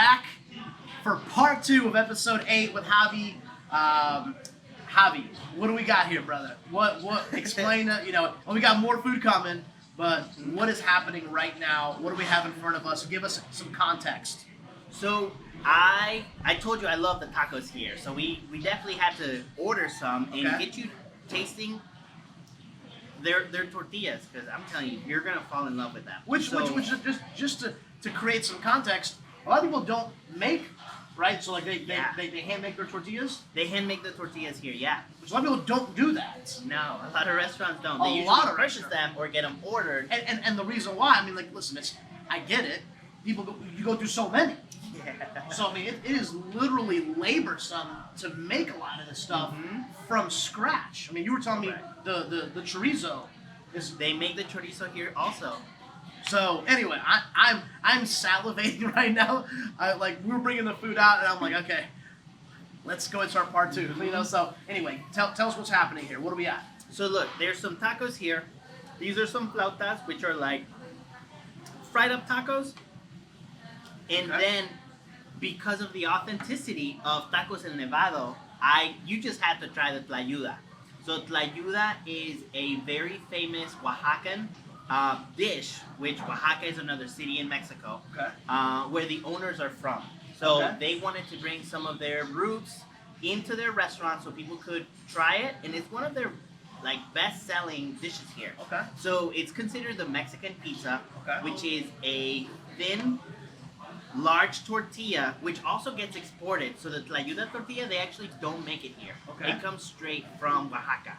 back for part 2 of episode 8 with Javi. Javi, what do we got here, brother? What? Explain it. We got more food coming, but what is happening right now? What do we have in front of us? Give us some context. So I told you I love the tacos here, so we definitely had to order some and get you tasting their tortillas, because I'm telling you, you're gonna fall in love with them. Which just to create some context, a lot of people don't make, right? So like they hand make their tortillas. They hand make the tortillas here, yeah. Which a lot of people don't do that. No, a lot of restaurants don't. They usually purchase them or get them ordered. And the reason why, I mean, like, listen, I get it. You go through so many. Yeah. So I mean, it is literally laborsome to make a lot of this stuff from scratch. I mean, you were telling me the chorizo is. They make the chorizo here also. So anyway, I'm salivating right now. We were bringing the food out, and I'm like, okay, let's go into our part 2. So anyway, tell us what's happening here. What do we got? So look, there's some tacos here. These are some flautas, which are like fried up tacos. And then, because of the authenticity of tacos en Nevado, you just had to try the tlayuda. So tlayuda is a very famous Oaxacan dish, which Oaxaca is another city in Mexico, where the owners are from. So they wanted to bring some of their roots into their restaurant so people could try it, and it's one of their best-selling dishes here. So it's considered the Mexican pizza, which is a thin, large tortilla, which also gets exported. So the tlayuda tortilla, they actually don't make it here. It comes straight from Oaxaca.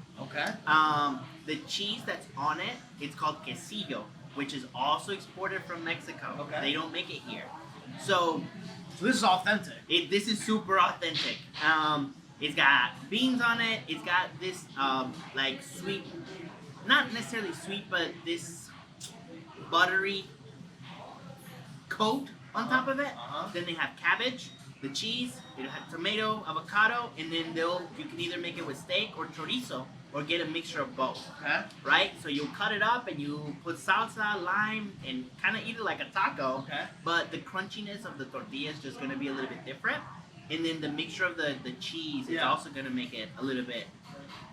The cheese that's on it, it's called quesillo, which is also exported from Mexico. They don't make it here. So this is authentic. This is super authentic. It's got beans on it. It's got this sweet, not necessarily sweet, but this buttery coat on top of it. Then they have cabbage, the cheese, you have tomato, avocado, and then you can either make it with steak or chorizo, or get a mixture of both. Right? So you cut it up and you put salsa, lime, and kind of eat it like a taco. But the crunchiness of the tortilla is just going to be a little bit different. And then the mixture of the cheese is also going to make it a little bit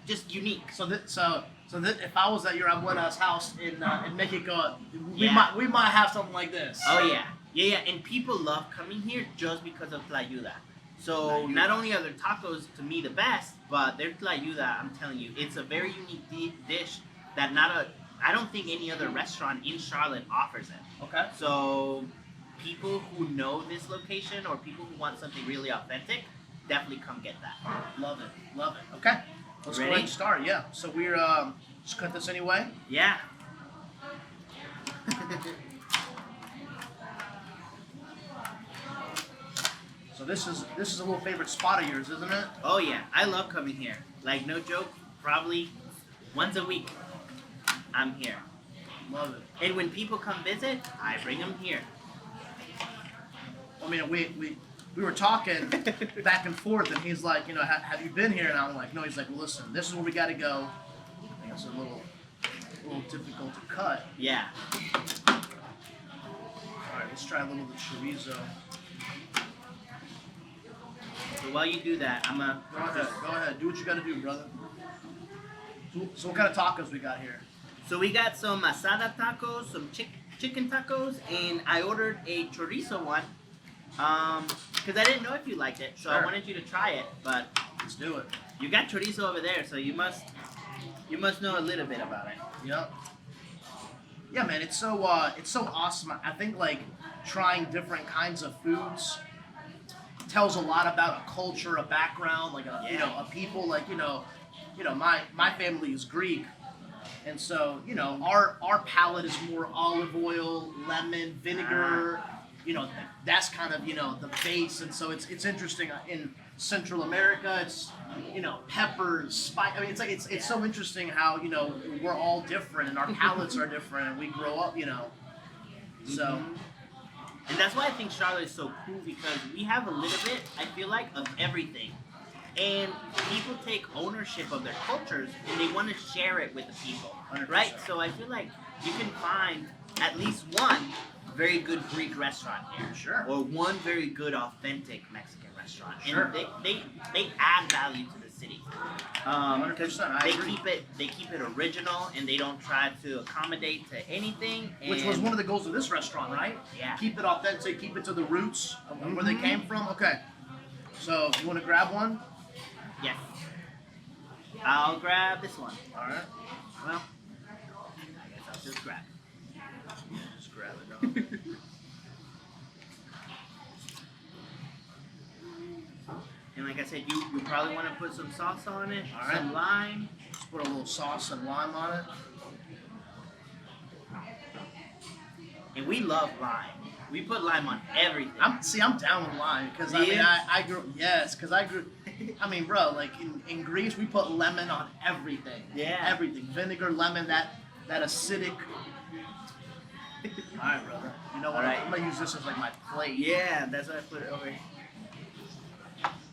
just unique. So if I was at your abuela's house in Mexico, we might have something like this. Oh yeah. Yeah, and people love coming here just because of tlayuda. So not only are their tacos, to me, the best, but their tlayuda, I'm telling you, it's a very unique dish that I don't think any other restaurant in Charlotte offers it. So people who know this location or people who want something really authentic, definitely come get that. Love it. Okay, let's go ahead and start. Yeah. So we're just cut this anyway. Yeah. So this is a little favorite spot of yours, isn't it? Oh yeah, I love coming here. Like, no joke, probably once a week I'm here. Love it. And when people come visit, I bring them here. I mean, we were talking back and forth, and he's like, have you been here? And I'm like, no. He's like, well, listen, this is where we got to go. I think it's a little difficult to cut. Yeah. All right, let's try a little of the chorizo. So while you do that, I'm gonna... Go ahead. Do what you got to do, brother. So what kind of tacos we got here? So we got some asada tacos, some chicken tacos, and I ordered a chorizo one. Because I didn't know if you liked it, so I wanted you to try it. But let's do it. You got chorizo over there, so you must know a little bit about it. Yep. Yeah, man, it's so awesome. I think trying different kinds of foods tells a lot about a culture, a background, a people. My family is Greek, and so our palate is more olive oil, lemon, vinegar. That's kind of the base, and so it's interesting. In Central America, it's peppers, spice. I mean, it's so interesting how we're all different and our palates are different, and we grow up, so. And that's why I think Charlotte is so cool, because we have a little bit, I feel like, of everything. And people take ownership of their cultures and they want to share it with the people, 100%. Right? So I feel like you can find at least one very good Greek restaurant here. Sure. Or one very good authentic Mexican restaurant. Sure. And they add value to the city. 100%, I agree. They keep it original and they don't try to accommodate to anything. Which was one of the goals of this restaurant, right? Yeah. Keep it authentic, keep it to the roots of where they came from. Okay. So you want to grab one? Yes. I'll grab this one. All right. Well, I guess I'll just grab it. Just grab it, dog. And like I said, you probably want to put some sauce on it, All right. some lime. Just put a little sauce and lime on it. And we love lime. We put lime on everything. I'm down with lime because I mean Yeah. I grew I mean, bro, like in Greece we put lemon on everything. Yeah. Everything. Vinegar, lemon, that acidic. All right, brother. You know what? All right. I'm gonna use this as like my plate. Yeah, that's why I put it over here.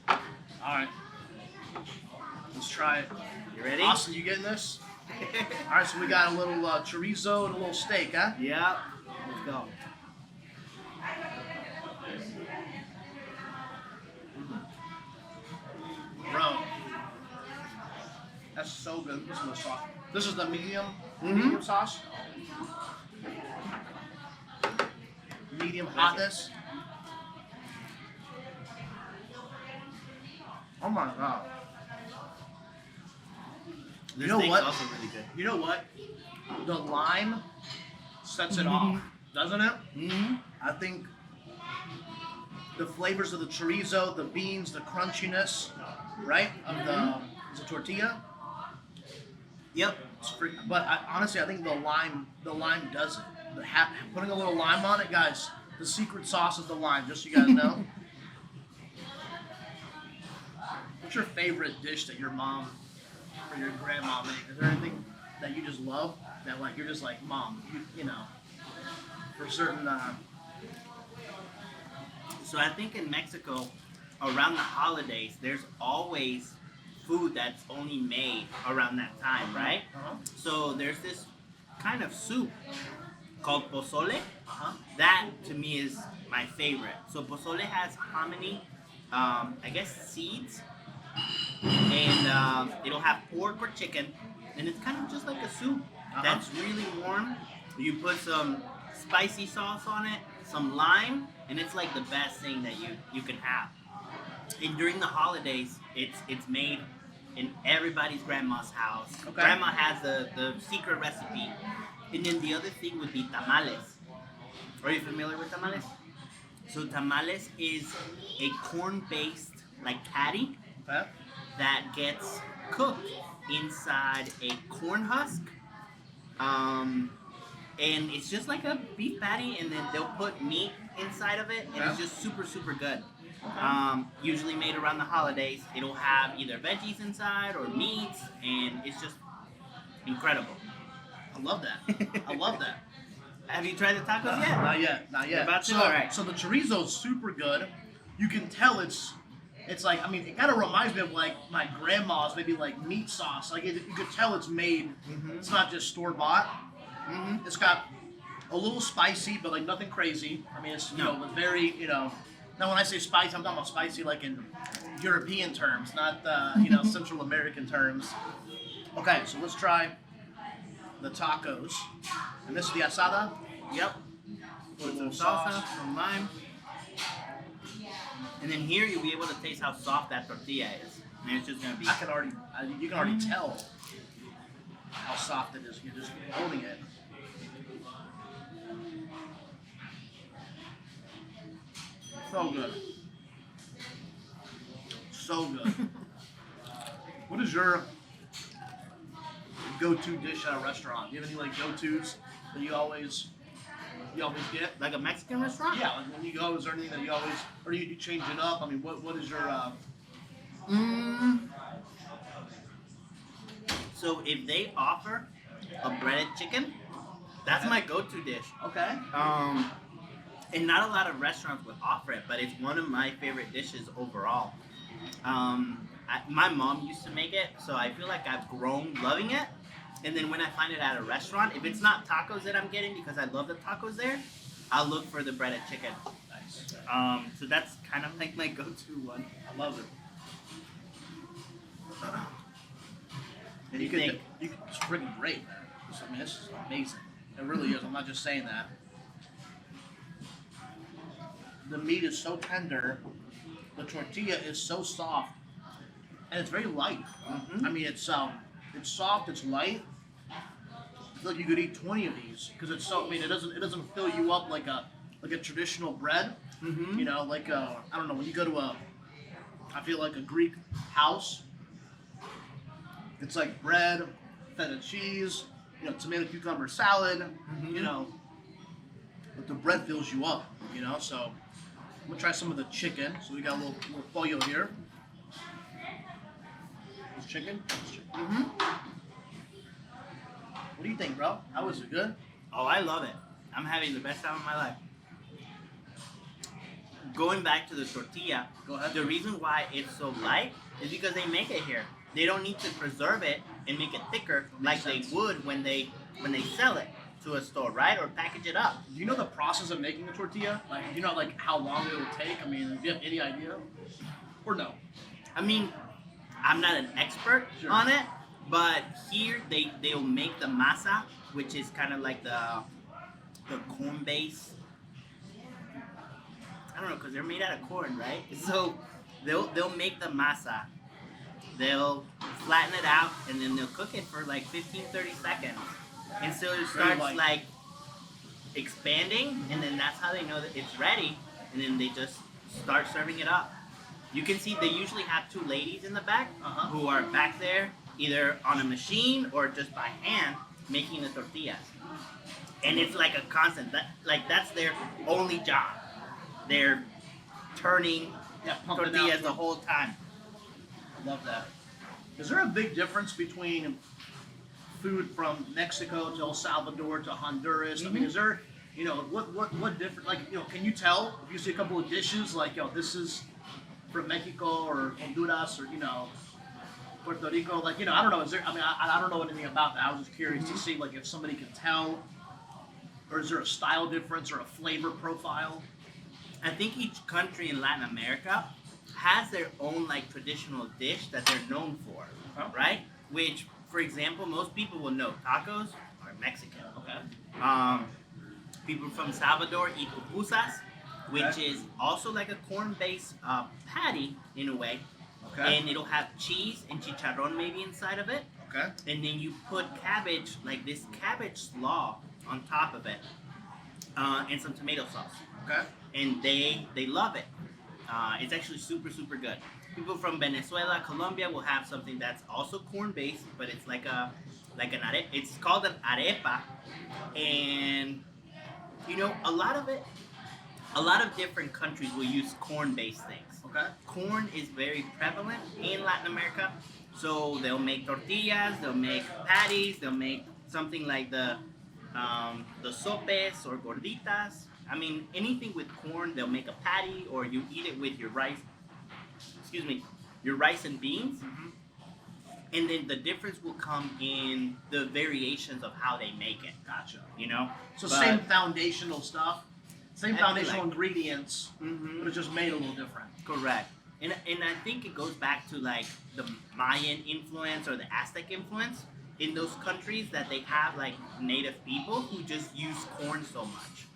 All right. Let's try it. You ready? Austin, you getting this? All right. So we got a little chorizo and a little steak, huh? Yeah. Let's go. Bro, that's so good. This is the sauce. This is the medium sauce. Medium hotness. Oh my god. This You know steak's what? also really good. You know what? The lime sets it off, doesn't it? Mm-hmm. I think the flavors of the chorizo, the beans, the crunchiness, right, of the tortilla. Yep. But honestly, I think the lime does it. Putting a little lime on it, guys. The secret sauce is the lime, just so you guys know. What's your favorite dish that your mom or your grandma made? Is there anything that you just love that like you're just like, Mom, you know, for certain? So I think in Mexico, around the holidays, there's always food that's only made around that time, right? Uh-huh. So there's this kind of soup called pozole. Uh-huh. That to me is my favorite. So pozole has hominy, I guess seeds, and it'll have pork or chicken, and it's kind of just like a soup that's really warm. You put some spicy sauce on it, some lime, and it's like the best thing that you can have. And during the holidays, it's made in everybody's grandma's house. Okay. Grandma has the secret recipe. And then the other thing would be tamales. Are you familiar with tamales? So tamales is a corn-based like patty Okay. that gets cooked inside a corn husk. And it's just like a beef patty, and then they'll put meat inside of it, and it's just super, super good. Usually made around the holidays. It'll have either veggies inside or meats, and it's just incredible. I love that. I love that. Have you tried the tacos yet? Not yet. Not You're yet. about to? So, Alright. so the chorizo is super good. You can tell it's like, I mean, it kind of reminds me of like my grandma's maybe like meat sauce. Like you could tell it's made. It's not just store bought. It's got a little spicy, but like nothing crazy. I mean, it's No. very Now when I say spicy, I'm talking about spicy like in European terms, not Central American terms. Okay, so let's try the tacos. And this is the asada. Yep. With Some some salsa, sauce. some lime. And then here you'll be able to taste how soft that tortilla is. And it's just gonna be. You can already tell how soft it is. You're just holding it. So good. So good. What is your go-to dish at a restaurant? Do you have any like go-tos that you always get? Like a Mexican restaurant? Yeah, like when you go, is there anything that you always, or do you change it up? I mean, what is your So if they offer a breaded chicken, that's my go-to dish. okay? And not a lot of restaurants would offer it, but it's one of my favorite dishes overall. My mom used to make it, so I feel like I've grown loving it. And then when I find it at a restaurant, if it's not tacos that I'm getting because I love the tacos there, I'll look for the breaded chicken. Nice. So that's kind of like my go-to one. I love it. What do you think? It's freaking great, man. I mean, this is amazing. It really is. I'm not just saying that. The meat is so tender. The tortilla is so soft, and it's very light. Mm-hmm. I mean, it's soft. It's light. I feel like you could eat 20 of these because it's so. I mean, it doesn't fill you up like a traditional bread. Mm-hmm. You know, like I don't know, when you go to I feel like a Greek house. It's like bread, feta cheese, tomato cucumber salad, but the bread fills you up, So I'm gonna try some of the chicken. So we got a little pollo here. This chicken. Mm-hmm. What do you think, bro? How was it? Good? Oh, I love it. I'm having the best time of my life. Going back to the tortilla, Go ahead. the reason why it's so light is because they make it here. They don't need to preserve it and make it thicker like they would when they sell it to a store, right? Or package it up. Do you know the process of making a tortilla? Like, do you know how long it will take? I mean, do you have any idea? Or no? I mean, I'm not an expert Sure. on it, but here they'll make the masa, which is kind of like the corn base. I don't know, because they're made out of corn, right? So they'll make the masa. They'll flatten it out, and then they'll cook it for like 15, 30 seconds. And so it starts like expanding, and then that's how they know that it's ready. And then they just start serving it up. You can see they usually have two ladies in the back who are back there either on a machine or just by hand making the tortillas. And it's like a constant, that's their only job. They're turning pumping tortillas out. the whole time. Love that. Is there a big difference between food from Mexico to El Salvador to Honduras? I mean, is there, what different? Like, can you tell if you see a couple of dishes like, this is from Mexico or Honduras or Puerto Rico? Like, I don't know. Is there? I mean, I don't know anything about that. I was just curious to see like if somebody can tell, or is there a style difference or a flavor profile? I think each country in Latin America has their own like traditional dish that they're known for, right? Which, for example, most people will know tacos are Mexican. Okay. People from Salvador eat pupusas, which is also like a corn-based patty in a way. Okay. And it'll have cheese and chicharrón maybe inside of it. Okay. And then you put cabbage, like this cabbage slaw on top of it, and some tomato sauce. Okay. And they love it. It's actually super, super good. People from Venezuela, Colombia will have something that's also corn-based, but it's like an arepa. It's called an arepa, and a lot of different countries will use corn-based things. Okay. Corn is very prevalent in Latin America, so they'll make tortillas, they'll make patties, they'll make something like the sopes or gorditas. I mean, anything with corn, they'll make a patty, or you eat it with your rice. Your rice and beans. Mm-hmm. And then the difference will come in the variations of how they make it. Gotcha. So But- same foundational stuff, same I feel foundational like- ingredients, Mhm. but it's just made a little different. Correct. And I think it goes back to like the Mayan influence or the Aztec influence in those countries that they have like native people who just use corn so much.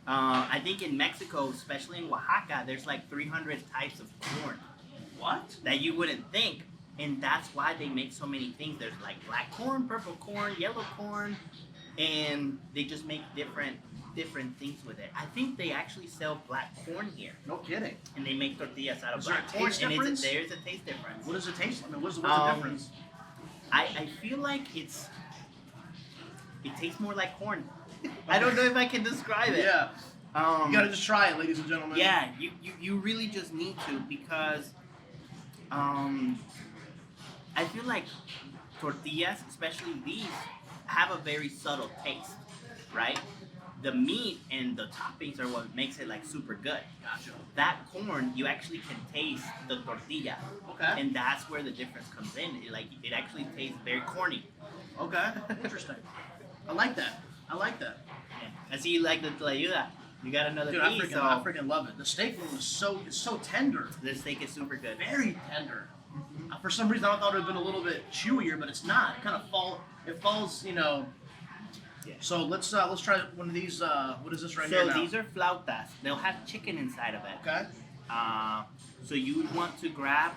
I think in Mexico, especially in Oaxaca, there's like 300 types of corn. What? That you wouldn't think. And that's why they make so many things. There's like black corn, purple corn, yellow corn, and they just make different things with it. I think they actually sell black corn here, No kidding. and they make tortillas out of Is there black a corn. taste And difference? there's a taste difference. What does it taste like? I mean, what's the difference? I feel like it tastes more like corn. I don't know if I can describe it. Yeah. You gotta just try it, ladies and gentlemen. Yeah, you really just need to, because I feel like tortillas, especially these, have a very subtle taste, right? the meat and the toppings are what makes it like super good. Gotcha. That corn, you actually can taste the tortilla, Okay. and that's where the difference comes in. It actually tastes very corny. Okay. Interesting. I like that. I like that. Yeah. I see you like the tlayuda. You got another Dude, piece, so I freaking love it. The steak one was so tender. the steak is super good. Very tender. For some reason, I thought it would have been a little bit chewier, but it's not. It kind of falls, you know. Yeah. So let's try one of these. What is this right So here now? these are flautas. They'll have chicken inside of it. Okay. So you would want to grab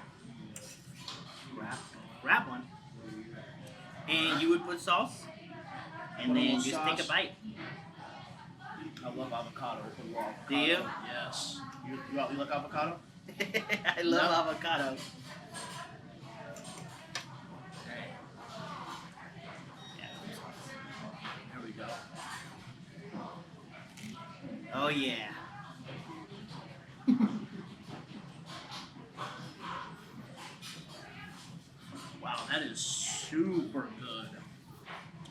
one, and you would put sauce, and Put a then little just sauce. take a bite. I love avocado. Do you? Yes. You like avocado? I love No. avocado. Here we go. Oh yeah. Wow, that is super good.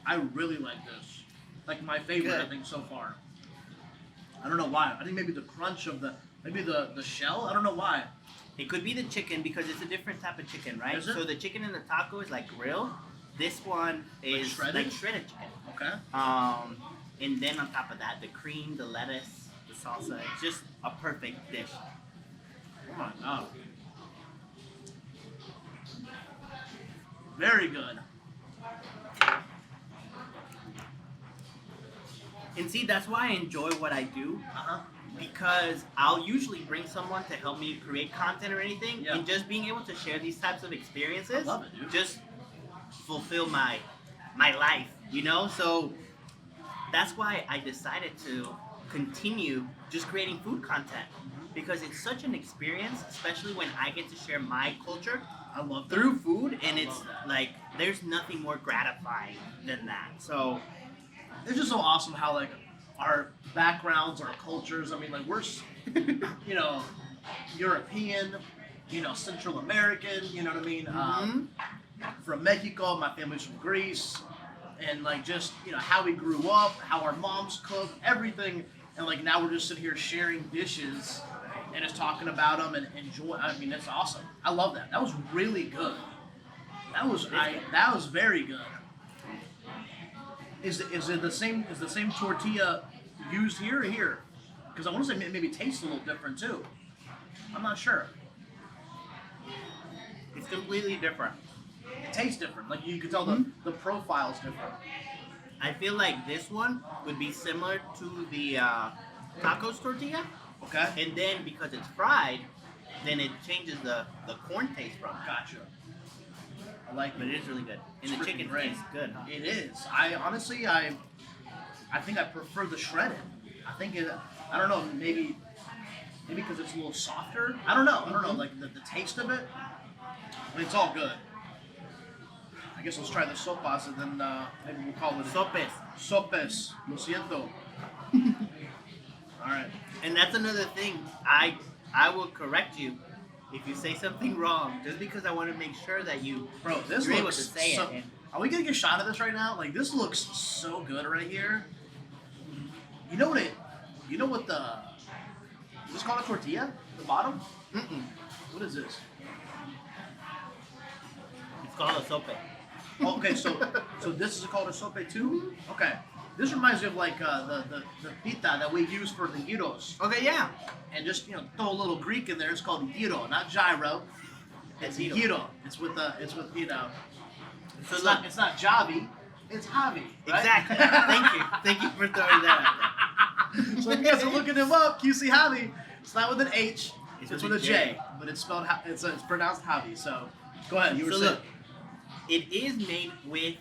I really like this. Like my favorite, Good. I think, so far. I don't know why. I think maybe the crunch of maybe the shell. I don't know why. It could be the chicken because it's a different type of chicken, right? Is it? So the chicken in the taco is like grilled. This one is shredded? like shredded chicken. Okay. And then on top of that, the cream, the lettuce, the salsa. It's just a perfect dish. Oh my god. Very good. And see, that's why I enjoy what I do. Uh-huh. Because I'll usually bring someone to help me create content or anything, Yeah. and just being able to share these types of experiences I love it, dude. just fulfill my life, you know. So that's why I decided to continue just creating food content, because it's such an experience, especially when I get to share my culture I love that. through food, and I it's love that. like there's nothing more gratifying than that. So It's just so awesome how like our backgrounds, our cultures. I mean, like we're, you know, European, you know, Central American. You know what I mean? From Mexico, my family's from Greece, and like just you know how we grew up, how our moms cook, everything, and like now we're just sitting here sharing dishes and just talking about them and enjoy. I mean, that's awesome. I love that. That was really good. That was that was very good. Is it the same tortilla used here or here? Because I want to say maybe it tastes a little different too. I'm not sure. it's completely different. It tastes different. Like you can tell the profile's different. I feel like this one would be similar to the tacos tortilla, Okay. and then because it's fried, then it changes the corn taste from it. Gotcha. I like But it. it is really good. And It's the freaking chicken great. tastes good, huh? It is. I honestly, I think I prefer the shredded. I think it. I don't know. Maybe because it's a little softer. I don't know. Like the taste of it. I mean, it's all good. I guess let's try the sopas and then maybe we'll call it Sopes. sopes. Lo siento. All right. And that's another thing. I will correct you if you say something wrong, just because I want to make sure that you Bro, this you're able looks to say so, it. And Are we gonna get a shot of this right now? Like this looks so good right here. You know what it? You know what the? Is this called a tortilla? The bottom? mm-mm. What is this? It's called a sope. Oh, okay, so this is called a sope too. Okay, this reminds me of like the pita that we use for the gyros, Okay, yeah. and just throw a little Greek in there. It's called gyro, not gyro. It's Gyro. gyro. It's with So it's look, not Javi. It's Javi. Right? exactly. Thank you for throwing that out there. So if you guys are looking him up, QC Javi. It's not with an H. It's It's with with a a J, but it's spelled. It's pronounced Javi. So go ahead. You were So saying. look, it is made with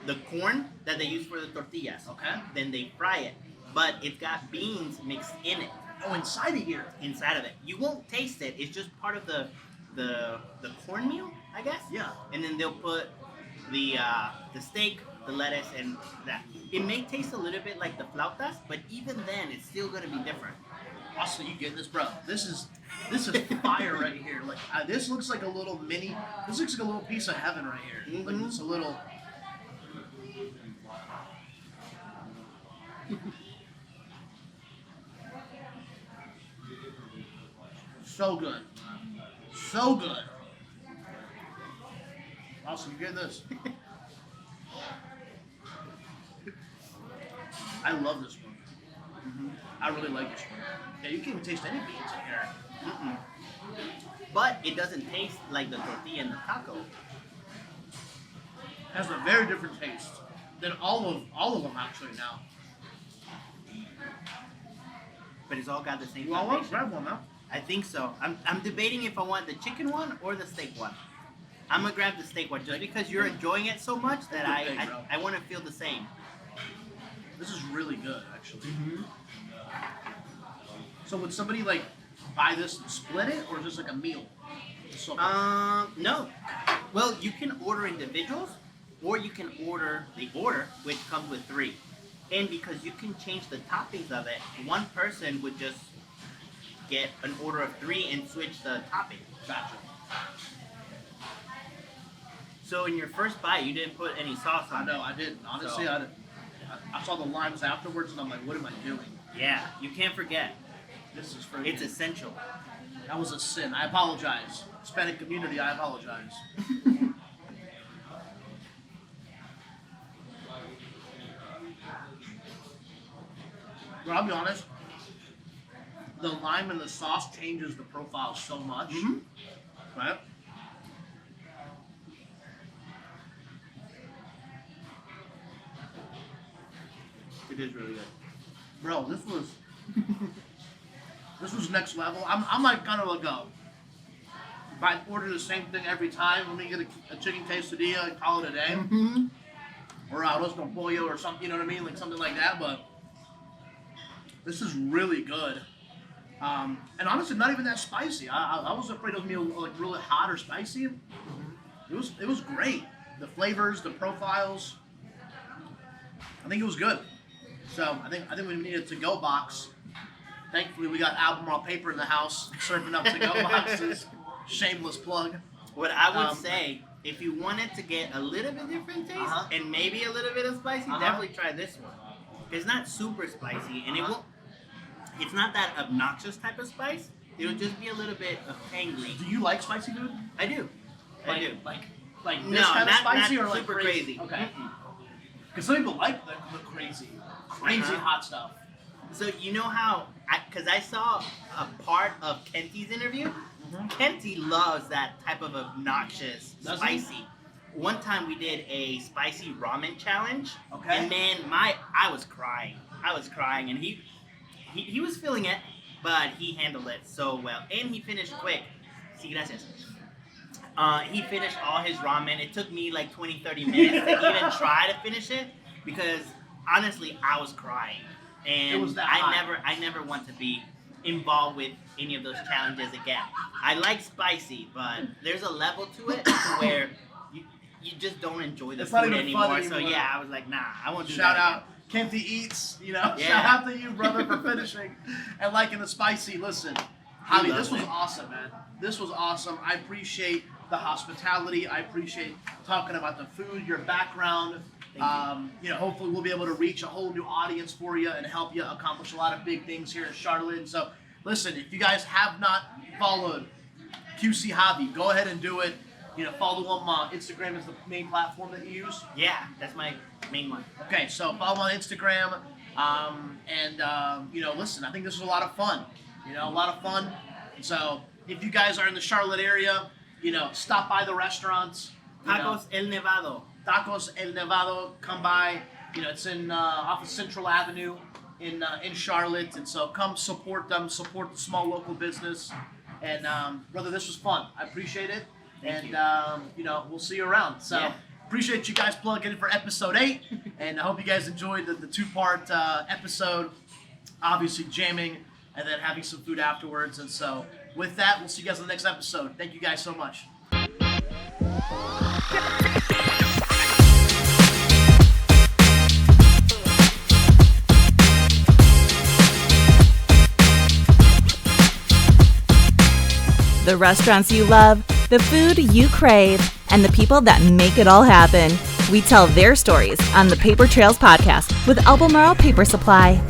the corn that they use for the tortillas. Okay. Then they fry it, but it's got beans mixed in it, Oh, inside of here. inside of it. You won't taste it. It's just part of the cornmeal, I guess. Yeah. And then they'll put the steak, the lettuce, and that. It may taste a little bit like the flautas, but even then, it's still gonna be different. Also, you get this, bro. This is fire right here. Like this looks like a little mini. This looks like a little piece of heaven right here. Like Mhm. it's a little. So good. So good. Awesome, you get this. I love this one. Mm-hmm. I really like this one. Yeah, you can't even taste any beans in here. Mm-mm. But it doesn't taste like the tortilla and the taco. It has a very different taste than all of them actually now. But it's all got the same You all want foundation. grab one now? I think so. I'm debating if I want the chicken one or the steak one. I'm gonna grab the steak one just because you're enjoying it so much that I want to feel the same. This is really good, actually. Mm-hmm. So would somebody like buy this and split it, or just like a meal? So, No. Well, you can order individuals, or you can order the order, which comes with 3. And because you can change the toppings of it, one person would just get an order of 3 and switch the topping. gotcha. So in your first bite, you didn't put any sauce on it. No, I didn't. Honestly, So- I saw the limes afterwards, and I'm like, what am I doing? Yeah, you can't forget. This is freaking. It's essential. That was a sin. I apologize. Hispanic community, I apologize. But I'll be honest, the lime and the sauce changes the profile so much. Mhm. Right? It is really good. Bro, this was next level. I'm like kind of like if I order the same thing every time, let me get a chicken quesadilla and call it a day. Mm-hmm. Or arroz con pollo or something, you know what I mean? Like something like that, but this is really good. And honestly, not even that spicy. I was afraid it was gonna be like really hot or spicy. It was great. The flavors, the profiles. I think it was good. So I think we needed a to-go box. Thankfully, we got Albemarle paper in the house, serving up to-go boxes. Shameless plug. What I would say, if you wanted to get a little bit different taste and maybe a little bit of spicy, definitely try this one. It's not super spicy, and it won't. It's not that obnoxious type of spice. It'll just be a little bit of angry. Do you like spicy food? I do. I do. Like this No, kind of spicy not or like super crazy? crazy. Okay. Mm-mm. Because some people like the crazy hot stuff. So you know how, because I saw a part of Kenti's interview. Kenti loves that type of obnoxious Does he? spicy. One time we did a spicy ramen challenge. Okay. And man, I was crying. And he was feeling it, but he handled it so well. And he finished quick. Sí, gracias. He finished all his ramen. It took me like 20-30 minutes to even try to finish it because honestly, I was crying. And It was that hot. I never want to be involved with any of those challenges again. I like spicy, but there's a level to it to where you just don't enjoy the It's not food even fun anymore. So anymore. yeah, I was like, nah, I won't do Shout that out, Kenti Eats, Yeah. shout out to you, brother, for finishing and liking the spicy. Listen, Javi, love this was it. awesome, man. This was awesome. I appreciate the hospitality. I appreciate talking about the food, your background. Hopefully we'll be able to reach a whole new audience for you and help you accomplish a lot of big things here in Charlotte. And so, listen, if you guys have not followed QC Javi, go ahead and do it. Follow him on Instagram is the main platform that you use. Yeah, that's my main one. Okay, so follow him on Instagram. Listen, I think this was a lot of fun. A lot of fun. So if you guys are in the Charlotte area, stop by the restaurants. Tacos El Nevado. Tacos El Nevado, come by. It's in off of Central Avenue in Charlotte, and so come support them, support the small local business. And brother, this was fun. I appreciate it, Thank you. We'll see you around. So Yeah. appreciate you guys plugging in for episode 8, and I hope you guys enjoyed the 2-part episode. Obviously jamming and then having some food afterwards. And so with that, we'll see you guys on the next episode. Thank you guys so much. The restaurants you love, the food you crave, and the people that make it all happen. We tell their stories on the Paper Trails podcast with Albemarle Paper Supply.